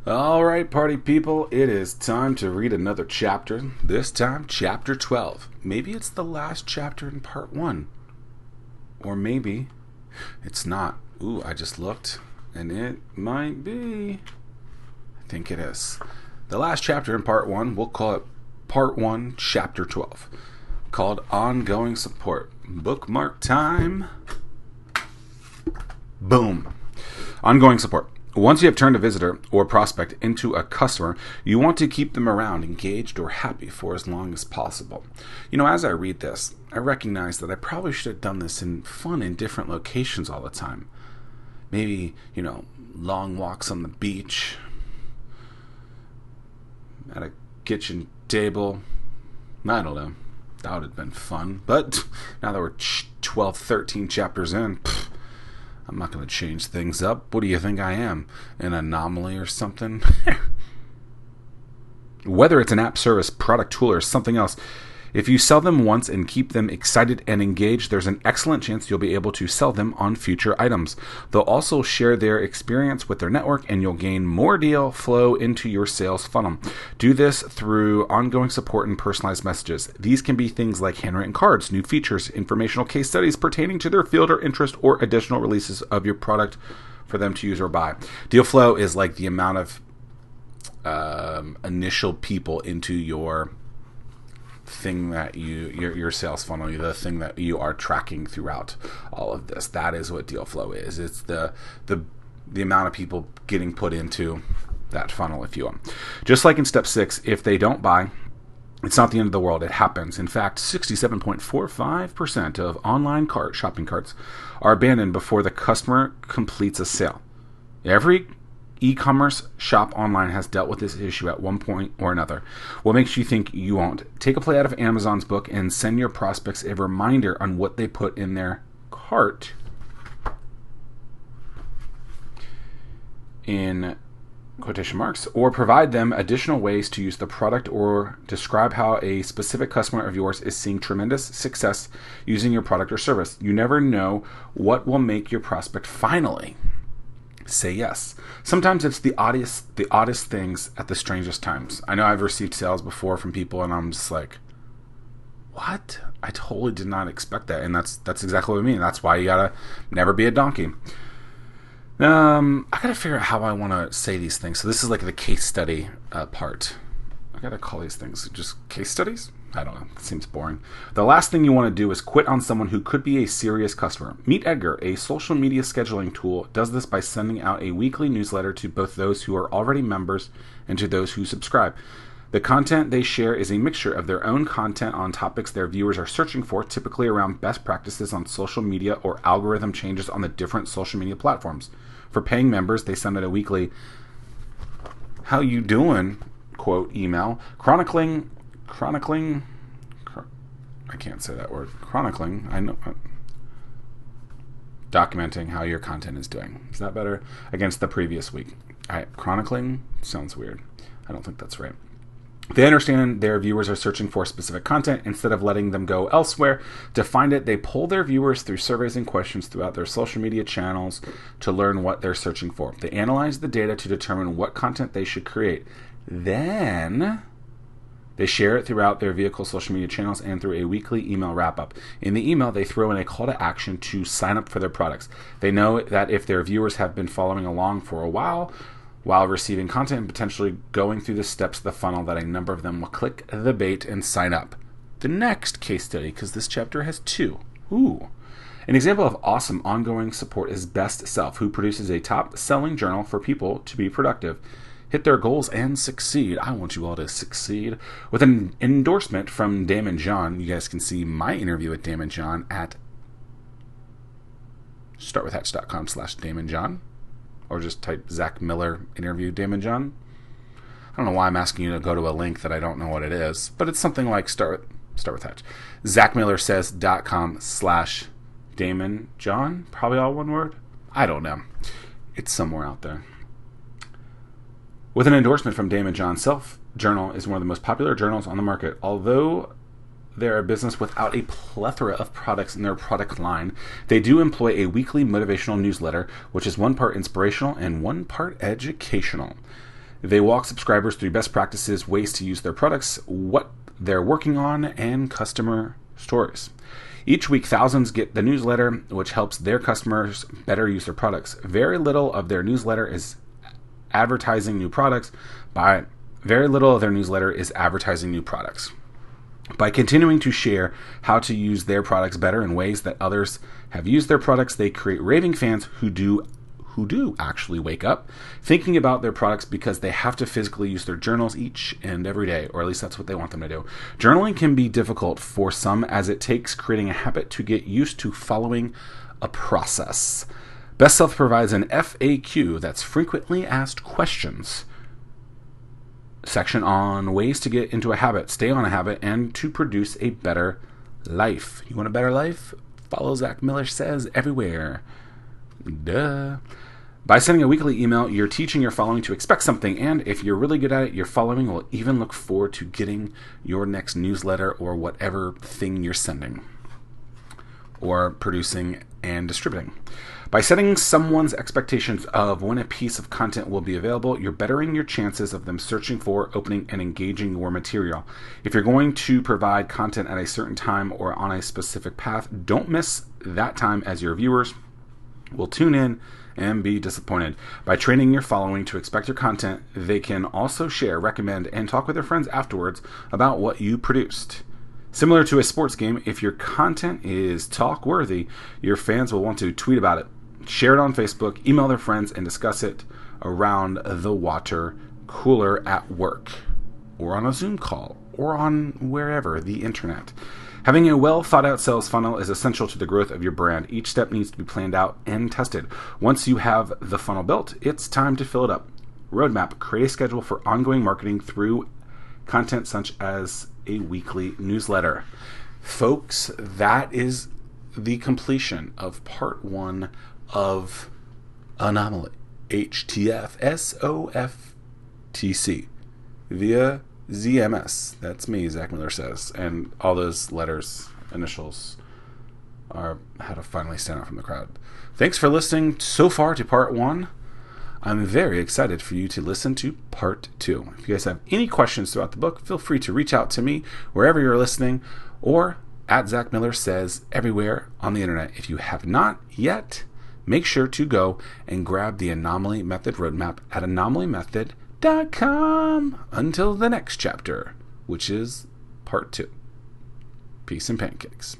All right, party people, it is time to read another chapter. This time, chapter 12. Maybe it's the last chapter in part 1. Or maybe it's not. Ooh, I just looked, and it might be. I think it is. The last chapter in part 1, we'll call it part 1, chapter 12, called Ongoing Support. Bookmark time. Boom. Ongoing support. Once you have turned a visitor or prospect into a customer, you want to keep them around, engaged, or happy for as long as possible. You know, as I read this, I recognize that I probably should have done this in fun in different locations all the time. Maybe, long walks on the beach, at a kitchen table. I don't know. That would have been fun. But now that we're 12, 13 chapters in, I'm not going to change things up. What do you think I am? An anomaly or something? Whether it's an app, service, product, tool, or something else, if you sell them once and keep them excited and engaged, there's an excellent chance you'll be able to sell them on future items. They'll also share their experience with their network, and you'll gain more deal flow into your sales funnel. Do this through ongoing support and personalized messages. These can be things like handwritten cards, new features, informational case studies pertaining to their field or interest, or additional releases of your product for them to use or buy. Deal flow is like the amount of initial people into your thing that your sales funnel, the thing that you are tracking throughout all of this. That is what deal flow is. It's the amount of people getting put into that funnel, if you will. Just like in step 6, if they don't buy, it's not the end of the world. It happens. In fact, 67.45% of online shopping carts are abandoned before the customer completes a sale. Every e-commerce shop online has dealt with this issue at one point or another. What makes you think you won't? Take a play out of Amazon's book and send your prospects a reminder on what they put in their cart in quotation marks, or provide them additional ways to use the product, or describe how a specific customer of yours is seeing tremendous success using your product or service. You never know what will make your prospect finally say yes. Sometimes it's the oddest things at the strangest times. I know I've received sales before from people, and I'm just like, what? I totally did not expect that. And that's exactly what I mean. That's why you gotta never be a donkey. I gotta figure out how I want to say these things. So this is like the case study part. I gotta call these things just case studies? I don't know. It seems boring. The last thing you want to do is quit on someone who could be a serious customer. Meet Edgar, a social media scheduling tool, does this by sending out a weekly newsletter to both those who are already members and to those who subscribe. The content they share is a mixture of their own content on topics their viewers are searching for, typically around best practices on social media or algorithm changes on the different social media platforms. For paying members, they send out a weekly "How you doing?" quote email, chronicling, I can't say that word, chronicling, I know, documenting how your content is doing. Is that better? Against the previous week. All right, chronicling sounds weird. I don't think that's right. They understand their viewers are searching for specific content. Instead of letting them go elsewhere to find it, they pull their viewers through surveys and questions throughout their social media channels to learn what they're searching for. They analyze the data to determine what content they should create. Then they share it throughout their vehicle social media channels and through a weekly email wrap-up. In the email, they throw in a call to action to sign up for their products. They know that if their viewers have been following along for a while receiving content and potentially going through the steps of the funnel, that a number of them will click the bait and sign up. The next case study, because this chapter has 2. Ooh. An example of awesome ongoing support is Best Self, who produces a top-selling journal for people to be productive, hit their goals, and succeed. I want you all to succeed. With an endorsement from Damon John, you guys can see my interview with Damon John at startwithhatch.com/DamonJohn, or just type Zack Miller interview Damon John. I don't know why I'm asking you to go to a link that I don't know what it is, but it's something like start with Hatch. ZackMillerSays.com/Damon John, probably all one word. I don't know. It's somewhere out there. With an endorsement from Damon John, Self Journal is one of the most popular journals on the market. Although they're a business without a plethora of products in their product line, they do employ a weekly motivational newsletter, which is one part inspirational and one part educational. They walk subscribers through best practices, ways to use their products, what they're working on, and customer stories. Each week, thousands get the newsletter, which helps their customers better use their products. Very little of their newsletter is advertising new products. By continuing to share how to use their products better in ways that others have used their products, they create raving fans who do actually wake up thinking about their products because they have to physically use their journals each and every day, or at least that's what they want them to do. Journaling can be difficult for some as it takes creating a habit to get used to following a process. Best Self provides an FAQ, that's frequently asked questions, section on ways to get into a habit, stay on a habit, and to produce a better life. You want a better life? Follow Zack Miller Says everywhere. Duh. By sending a weekly email, you're teaching your following to expect something, and if you're really good at it, your following will even look forward to getting your next newsletter or whatever thing you're sending or producing and distributing. By setting someone's expectations of when a piece of content will be available, you're bettering your chances of them searching for, opening, and engaging your material. If you're going to provide content at a certain time or on a specific path, don't miss that time, as your viewers will tune in and be disappointed. By training your following to expect your content, they can also share, recommend, and talk with their friends afterwards about what you produced. Similar to a sports game, if your content is talk-worthy, your fans will want to tweet about it, share it on Facebook, email their friends, and discuss it around the water cooler at work, or on a Zoom call, or on wherever, the internet. Having a well-thought-out sales funnel is essential to the growth of your brand. Each step needs to be planned out and tested. Once you have the funnel built, it's time to fill it up. Roadmap: create a schedule for ongoing marketing through content such as a weekly newsletter. Folks, that is the completion of part 1 of Anomaly, HTFSOFTC, via ZMS. That's me, Zack Miller Says. And all those letters, initials, are how to finally stand out from the crowd. Thanks for listening so far to part 1. I'm very excited for you to listen to part 2. If you guys have any questions throughout the book, feel free to reach out to me wherever you're listening, or at Zack Miller Says everywhere on the internet. If you have not yet, make sure to go and grab the Anomaly Method Roadmap at anomalymethod.com. Until the next chapter, which is part 2. Peace and pancakes.